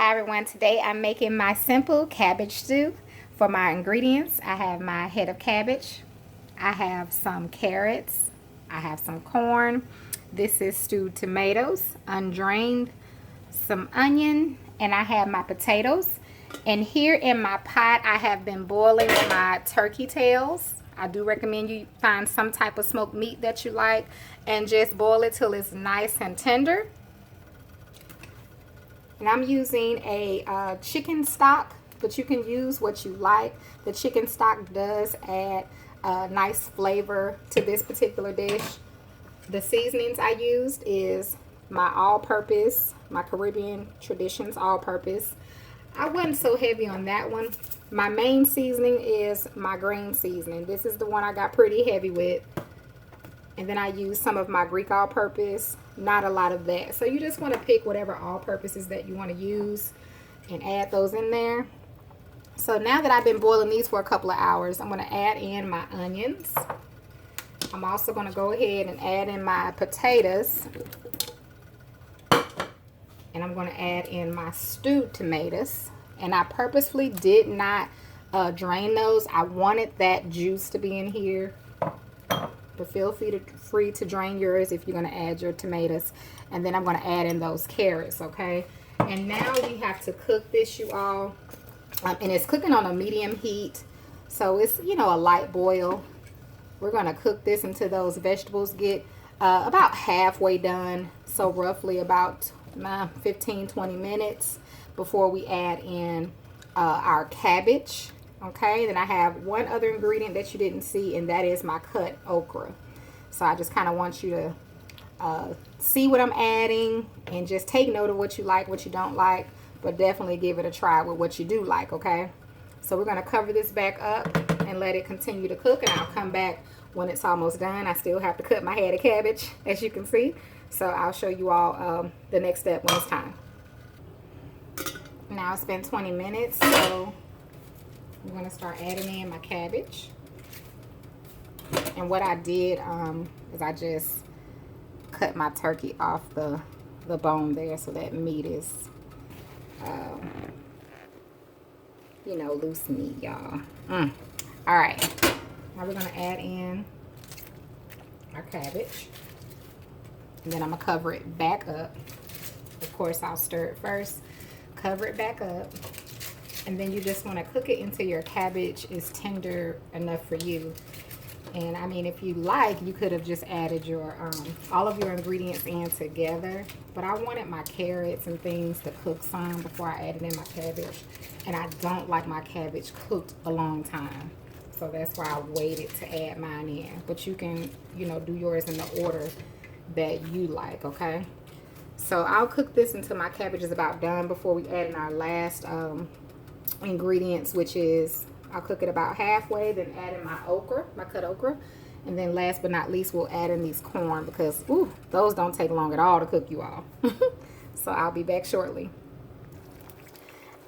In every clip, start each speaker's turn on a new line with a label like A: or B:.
A: Hi everyone, today I'm making my simple cabbage stew. For my ingredients, I have my head of cabbage, I have some carrots, I have some corn, this is stewed tomatoes, undrained, some onion, and I have my potatoes. And here in my pot, I have been boiling my turkey tails. I do recommend you find some type of smoked meat that you like and just boil it till it's nice and tender. And I'm using a chicken stock, but you can use what you like. The chicken stock does add a nice flavor to this particular dish. The seasonings I used is my all-purpose, my Caribbean Traditions all-purpose. I wasn't so heavy on that one. My main seasoning is my green seasoning. This is the one I got pretty heavy with. And then I use some of my Greek all-purpose, not a lot of that. So you just want to pick whatever all-purposes that you want to use and add those in there. So now that I've been boiling these for a couple of hours, I'm going to add in my onions. I'm also going to go ahead and add in my potatoes. And I'm going to add in my stewed tomatoes. And I purposefully did not drain those. I wanted that juice to be in here. But feel free to drain yours if you're going to add your tomatoes. And then I'm going to add in those carrots, okay? And now we have to cook this, you all. And it's cooking on a medium heat. So it's, you know, a light boil. We're going to cook this until those vegetables get about halfway done. So roughly about 15-20 minutes before we add in our cabbage. Okay, then I have one other ingredient that you didn't see, and that is my cut okra. So I just kind of want you to see what I'm adding and just take note of what you like, what you don't like, but definitely give it a try with what you do like, okay? So we're going to cover this back up and let it continue to cook, and I'll come back when it's almost done. I still have to cut my head of cabbage, as you can see. So I'll show you all the next step when it's time. Now it's been 20 minutes, so I'm going to start adding in my cabbage. And what I did is I just cut my turkey off the bone there, so that meat is, you know, loose meat, y'all. All right. Now we're going to add in our cabbage. And then I'm going to cover it back up. Of course, I'll stir it first. Cover it back up. And then you just want to cook it until your cabbage is tender enough for you. And I mean, if you like, you could have just added your all of your ingredients in together. But I wanted my carrots and things to cook some before I added in my cabbage. And I don't like my cabbage cooked a long time. So that's why I waited to add mine in. But you can, you know, do yours in the order that you like, okay? So I'll cook this until my cabbage is about done before we add in our last ingredients, which is I'll cook it about halfway, then add in my okra, my cut okra, and then last but not least we'll add in these corn, because ooh, those don't take long at all to cook, you all. So I'll be back shortly.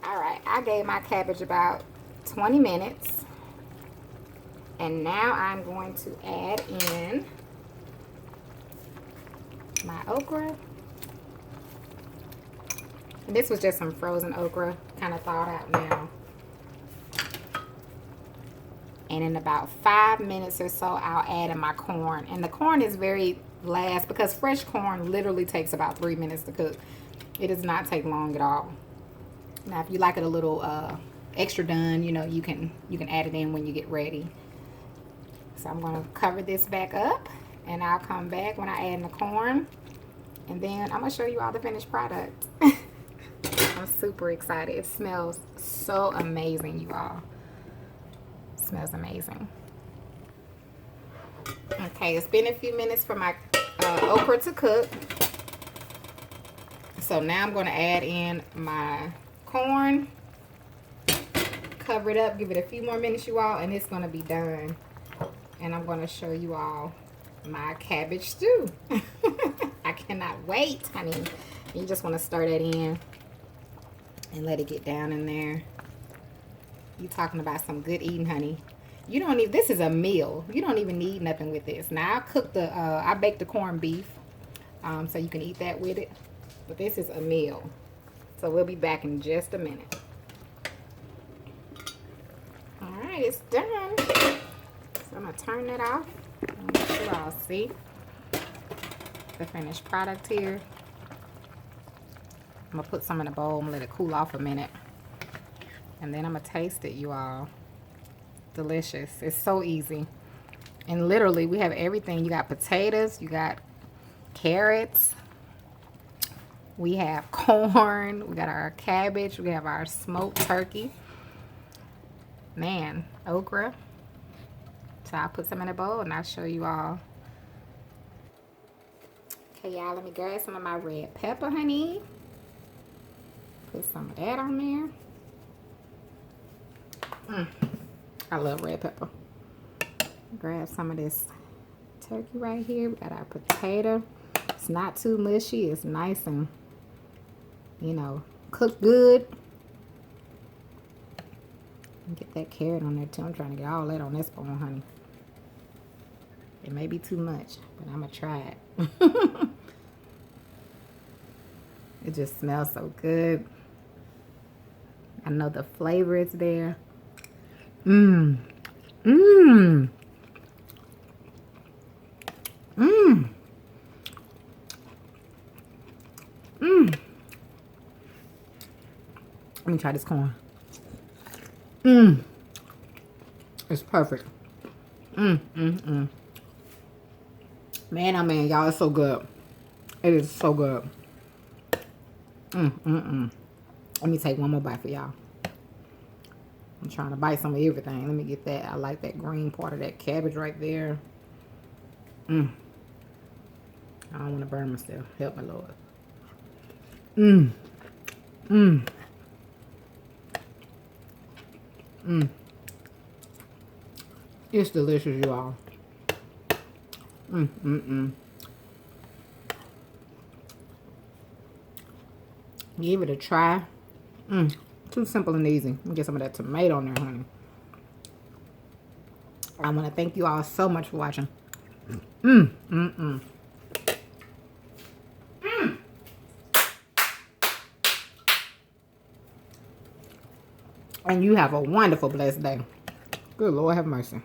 A: All right, I gave my cabbage about 20 minutes, and now I'm going to add in my okra. And this was just some frozen okra, kind of thawed out now. And in about 5 minutes or so, I'll add in my corn. And the corn is very last, because fresh corn literally takes about 3 minutes to cook. It does not take long at all. Now, if you like it a little extra done, you know, you can add it in when you get ready. So I'm going to cover this back up, and I'll come back when I add in the corn. And then I'm going to show you all the finished product. I'm super excited. It smells so amazing, you all. It smells amazing. Okay, it's been a few minutes for my okra to cook. So now I'm going to add in my corn. Cover it up, give it a few more minutes, you all, and it's going to be done. And I'm going to show you all my cabbage stew. I cannot wait, honey. You just want to stir that in and let it get down in there. You talking about some good eating, honey. You don't need, this is a meal. You don't even need nothing with this. Now I cooked the, I baked the corned beef, so you can eat that with it. But this is a meal. So we'll be back in just a minute. All right, it's done. So I'm gonna turn it off. Let you all see the finished product here. I'm gonna put some in a bowl and let it cool off a minute. And then I'm gonna taste it, you all. Delicious. It's so easy. And literally, we have everything. You got potatoes, you got carrots, we have corn, we got our cabbage, we have our smoked turkey. Man, okra. So I'll put some in a bowl and I'll show you all. Okay, y'all, let me grab some of my red pepper, honey. Put some of that on there. I love red pepper. Grab some of this turkey right here. We got our potato. It's not too mushy. It's nice and, you know, cooked good. Get that carrot on there too. I'm trying to get all that on this bone, honey. It may be too much, but I'm gonna try it. It just smells so good. I know the flavor is there. Mmm. Mmm. Mmm. Mmm. Let me try this corn. Mmm. It's perfect. Mmm. Mmm. Mmm. Man, oh man, y'all, it's so good. It is so good. Mmm. Mmm. Mmm. Let me take one more bite for y'all. I'm trying to bite some of everything. Let me get that. I like that green part of that cabbage right there. Mmm. I don't want to burn myself. Help me, Lord. Mmm. Mmm. Mmm. It's delicious, you all. Mmm. Mmm. Mmm. Give it a try. Mmm. Too simple and easy. Let me get some of that tomato on there, honey. I want to thank you all so much for watching. Mmm. Mmm. Mmm. Mmm. And you have a wonderful, blessed day. Good Lord, have mercy.